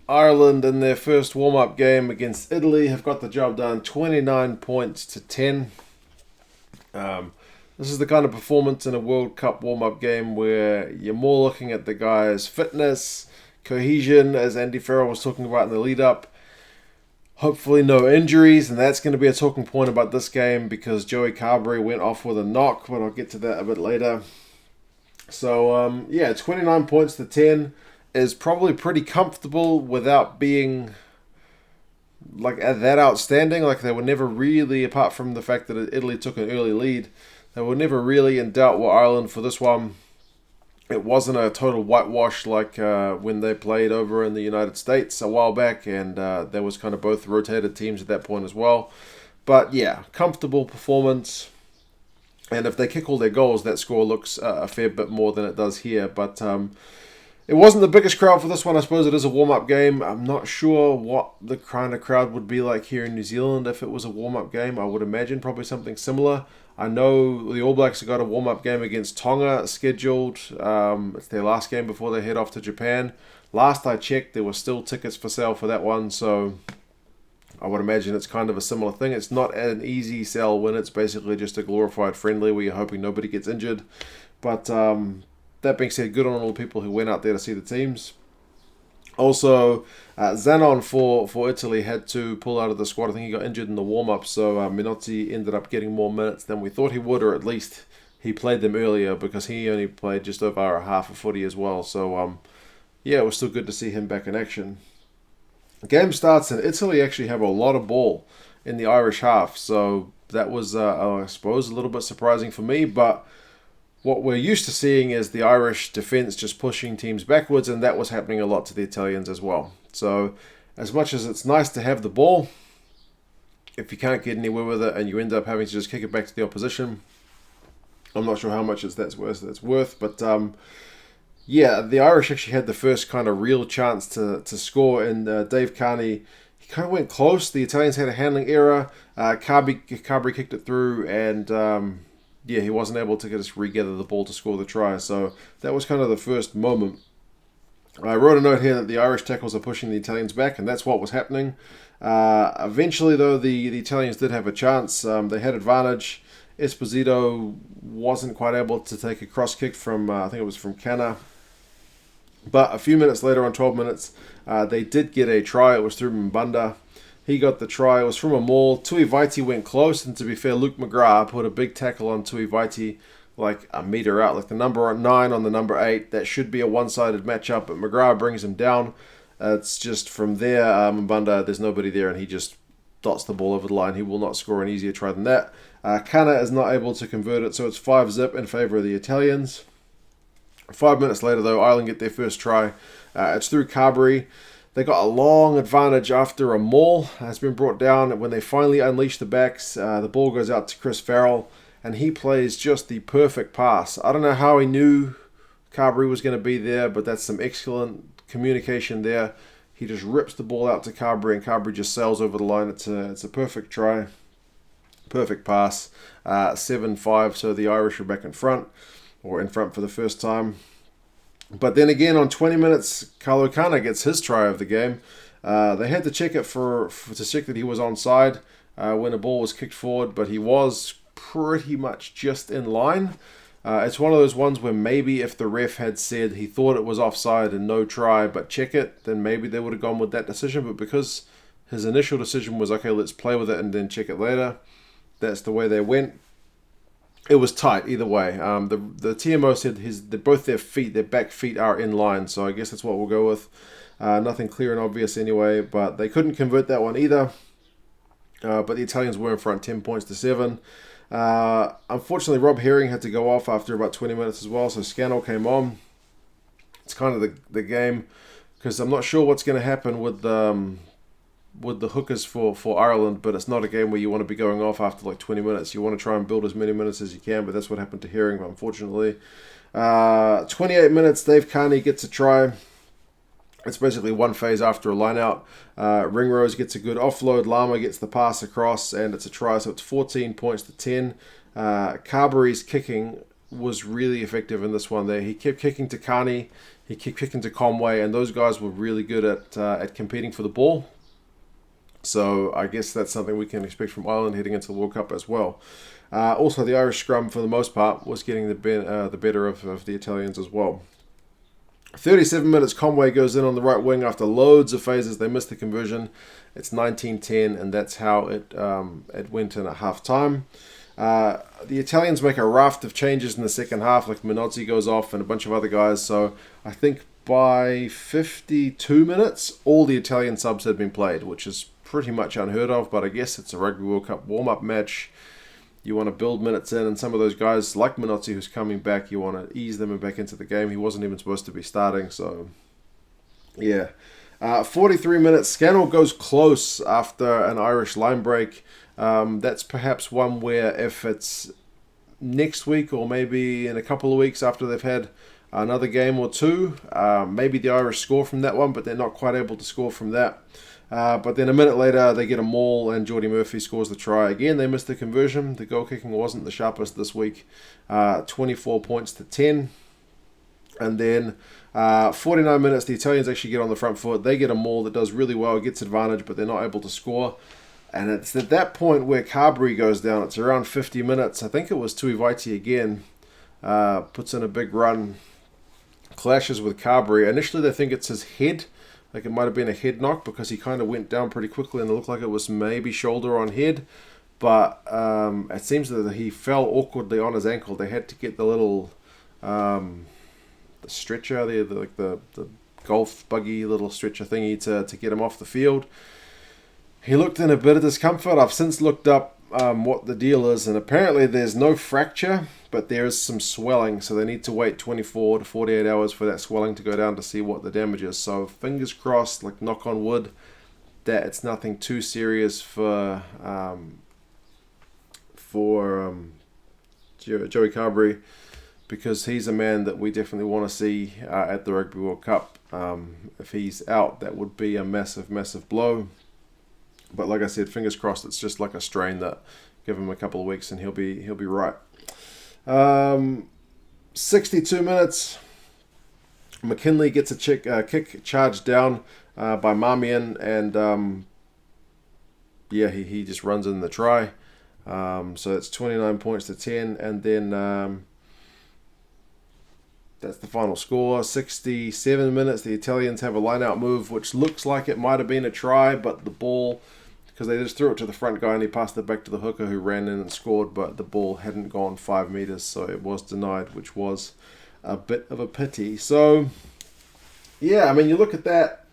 Ireland in their first warm-up game against Italy have got the job done, 29 points to 10. Um, this is the kind of performance in a World Cup warm-up game where you're more looking at the guys' fitness, cohesion, as Andy Farrell was talking about in the lead-up. Hopefully no injuries, and that's going to be a talking point about this game because Joey Carberry went off with a knock, but I'll get to that a bit later. So, 29 points to 10 is probably pretty comfortable without being like that outstanding. Like they were never really, apart from the fact that Italy took an early lead, they were never really in doubt with Ireland for this one. It wasn't a total whitewash like when they played over in the United States a while back, and there was kind of both rotated teams at that point as well. But yeah, comfortable performance. And if they kick all their goals, that score looks a fair bit more than it does here. But it wasn't the biggest crowd for this one. I suppose it is a warm-up game. I'm not sure what the kind of crowd would be like here in New Zealand if it was a warm-up game. I would imagine probably something similar. I know the All Blacks have got a warm-up game against Tonga scheduled. It's their last game before they head off to Japan. Last I checked, there were still tickets for sale for that one, so I would imagine it's kind of a similar thing. It's not an easy sell when it's basically just a glorified friendly where you're hoping nobody gets injured. But that being said, good on all the people who went out there to see the teams. Also, Zanon for Italy had to pull out of the squad. I think he got injured in the warm-up, so Minotti ended up getting more minutes than we thought he would, or at least he played them earlier because he only played just over a half a footy as well. So, it was still good to see him back in action. The game starts and Italy actually have a lot of ball in the Irish half, so that was, I suppose, a little bit surprising for me, but what we're used to seeing is the Irish defence just pushing teams backwards, and that was happening a lot to the Italians as well. So, as much as it's nice to have the ball, if you can't get anywhere with it and you end up having to just kick it back to the opposition, I'm not sure how much that's worth. But the Irish actually had the first kind of real chance to score, and Dave Carney, he kind of went close. The Italians had a handling error. Carberry kicked it through, and he wasn't able to just regather the ball to score the try. So that was kind of the first moment. I wrote a note here that the Irish tackles are pushing the Italians back, and that's what was happening. Eventually, though, the Italians did have a chance. They had advantage. Esposito wasn't quite able to take a cross kick from, I think it was from Canna. But a few minutes later, on 12 minutes, they did get a try. It was through Mbanda. He got the try. It was from a maul. Tui Vaiti went close, and to be fair, Luke McGrath put a big tackle on Tui Vaiti like a meter out, like the number 9 on the number 8. That should be a one-sided matchup, but McGrath brings him down. It's just from there, Mbanda, there's nobody there, and he just dots the ball over the line. He will not score an easier try than that. Canna is not able to convert it, so it's 5-0 in favour of the Italians. 5 minutes later, though, Ireland get their first try. It's through Carberry. They got a long advantage after a maul has been brought down. When they finally unleash the backs, the ball goes out to Chris Farrell, and he plays just the perfect pass. I don't know how he knew Carberry was going to be there, but that's some excellent communication there. He just rips the ball out to Carberry, and Carberry just sails over the line. It's a perfect try, perfect pass. 7-5, so the Irish are back in front, or in front for the first time. But then again, on 20 minutes, Carlo Canna gets his try of the game. They had to check it to check that he was onside when the ball was kicked forward, but he was pretty much just in line. It's one of those ones where maybe if the ref had said he thought it was offside and no try, but check it, then maybe they would have gone with that decision. But because his initial decision was, okay, let's play with it and then check it later, that's the way they went. It was tight either way. The TMO said both their back feet are in line, so I guess that's what we'll go with. Nothing clear and obvious anyway, but they couldn't convert that one either. But the Italians were in front 10 points to 7. Unfortunately, Rob Herring had to go off after about 20 minutes as well, so Scannell came on. It's kind of the game, because I'm not sure what's going to happen with the hookers for Ireland, but it's not a game where you want to be going off after like 20 minutes. You want to try and build as many minutes as you can, but that's what happened to Herring, unfortunately. 28 minutes, Dave Carney gets a try. It's basically one phase after a line-out. Ringrose gets a good offload. Lama gets the pass across, and it's a try, so it's 14 points to 10. Carberry's kicking was really effective in this one. There, he kept kicking to Carney, he kept kicking to Conway, and those guys were really good at competing for the ball. So I guess that's something we can expect from Ireland heading into the World Cup as well. Also, the Irish scrum, for the most part, was getting the better of the Italians as well. 37 minutes, Conway goes in on the right wing after loads of phases. They missed the conversion. It's 19-10, and that's how it went in at half-time. The Italians make a raft of changes in the second half, like Minozzi goes off and a bunch of other guys. So I think by 52 minutes, all the Italian subs had been played, which is pretty much unheard of, but I guess it's a Rugby World Cup warm-up match. You want to build minutes in, and some of those guys, like Minozzi, who's coming back, you want to ease them back into the game. He wasn't even supposed to be starting, so yeah. 43 minutes, Scannell goes close after an Irish line break. That's perhaps one where if it's next week or maybe in a couple of weeks after they've had another game or two, maybe the Irish score from that one, but they're not quite able to score from that. But then a minute later, they get a maul and Geordie Murphy scores the try. Again, they missed the conversion. The goal kicking wasn't the sharpest this week. 24 points to 10. And then 49 minutes, the Italians actually get on the front foot. They get a maul that does really well, gets advantage, but they're not able to score. And it's at that point where Carberry goes down. It's around 50 minutes. I think it was Tuiviti again. Puts in a big run. Clashes with Carberry. Initially, they think it's his head. Like it might have been a head knock because he kind of went down pretty quickly and it looked like it was maybe shoulder on head. But it seems that he fell awkwardly on his ankle. They had to get the little the stretcher there, the golf buggy little stretcher thingy to get him off the field. He looked in a bit of discomfort. I've since looked up what the deal is, and apparently there's no fracture, but there is some swelling, so they need to wait 24 to 48 hours for that swelling to go down to see what the damage is. So fingers crossed, like knock on wood, that it's nothing too serious for Joey Carberry, because he's a man that we definitely want to see at the Rugby World Cup. If he's out, that would be a massive, massive blow. But like I said, fingers crossed, it's just like a strain that give him a couple of weeks and he'll be right. 62 minutes. McKinley gets a kick charged down by Marmion, and he just runs in the try. So it's 29 points to 10, and then that's the final score. 67 minutes. The Italians have a line-out move, which looks like it might have been a try, but the ball, because they just threw it to the front guy and he passed it back to the hooker who ran in and scored, but the ball hadn't gone 5 meters, so it was denied, which was a bit of a pity. So, yeah, I mean, you look at that,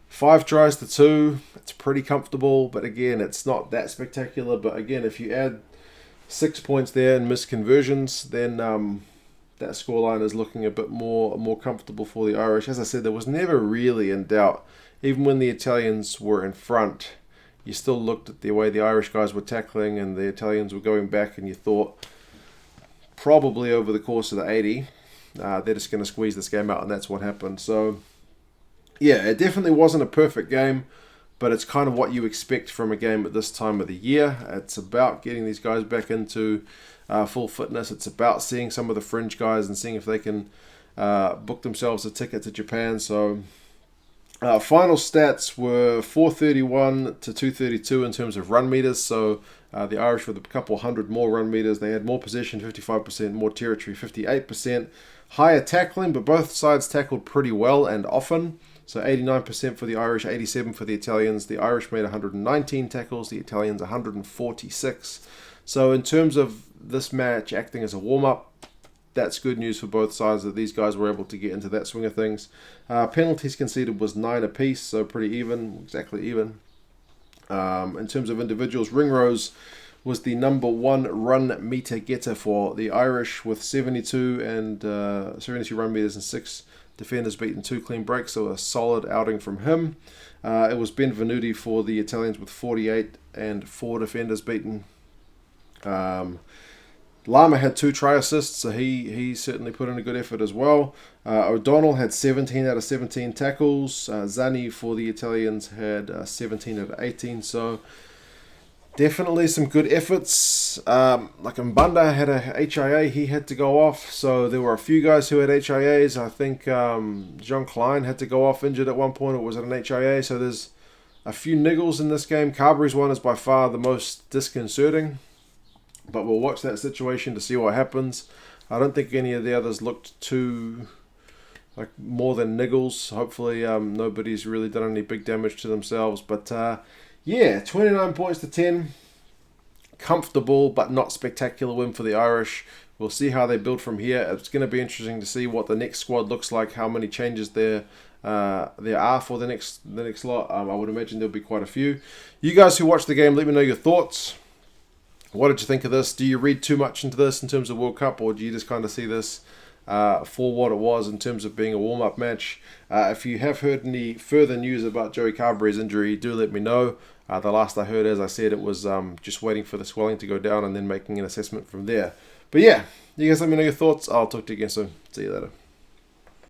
5 tries to 2, it's pretty comfortable, but again, it's not that spectacular. But again, if you add 6 points there and missed conversions, then that scoreline is looking a bit more comfortable for the Irish. As I said, there was never really in doubt. Even when the Italians were in front, you still looked at the way the Irish guys were tackling and the Italians were going back, and you thought probably over the course of the 80, they're just going to squeeze this game out, and that's what happened. So, yeah, it definitely wasn't a perfect game, but it's kind of what you expect from a game at this time of the year. It's about getting these guys back into full fitness. It's about seeing some of the fringe guys and seeing if they can book themselves a ticket to Japan. So final stats were 431 to 232 in terms of run meters. So the Irish with a couple hundred more run meters. They had more possession, 55%, more territory, 58%. Higher tackling, but both sides tackled pretty well and often. So 89% for the Irish, 87% for the Italians. The Irish made 119 tackles, the Italians 146. So in terms of this match acting as a warm-up, that's good news for both sides that these guys were able to get into that swing of things. Penalties conceded was 9 apiece, so pretty even, exactly even. In terms of individuals, Ringrose was the number 1 run meter getter for the Irish with 72 run meters and 6 defenders beaten, 2 clean breaks, so a solid outing from him. It was Ben Venuti for the Italians with 48 and 4 defenders beaten. Lama had 2 try assists, so he certainly put in a good effort as well. O'Donnell had 17 out of 17 tackles. Zani for the Italians had 17 out of 18. So Definitely some good efforts. Like Mbanda had a HIA, he had to go off. So there were a few guys who had HIAs. I think John Klein had to go off injured at one point, or was it an HIA? So there's a few niggles in this game. Carberry's one is by far the most disconcerting. But we'll watch that situation to see what happens. I don't think any of the others looked too like more than niggles. Hopefully nobody's really done any big damage to themselves. But yeah, 29 points to 10. Comfortable but not spectacular win for the Irish. We'll see how they build from here. It's going to be interesting to see what the next squad looks like, how many changes there are for the next lot. I would imagine there'll be quite a few. You guys who watched the game, let me know your thoughts. What did you think of this? Do you read too much into this in terms of World Cup, or do you just kind of see this for what it was in terms of being a warm-up match? If you have heard any further news about Joey Carberry's injury, do let me know. The last I heard, as I said, it was just waiting for the swelling to go down and then making an assessment from there. But yeah, you guys let me know your thoughts. I'll talk to you again soon. See you later.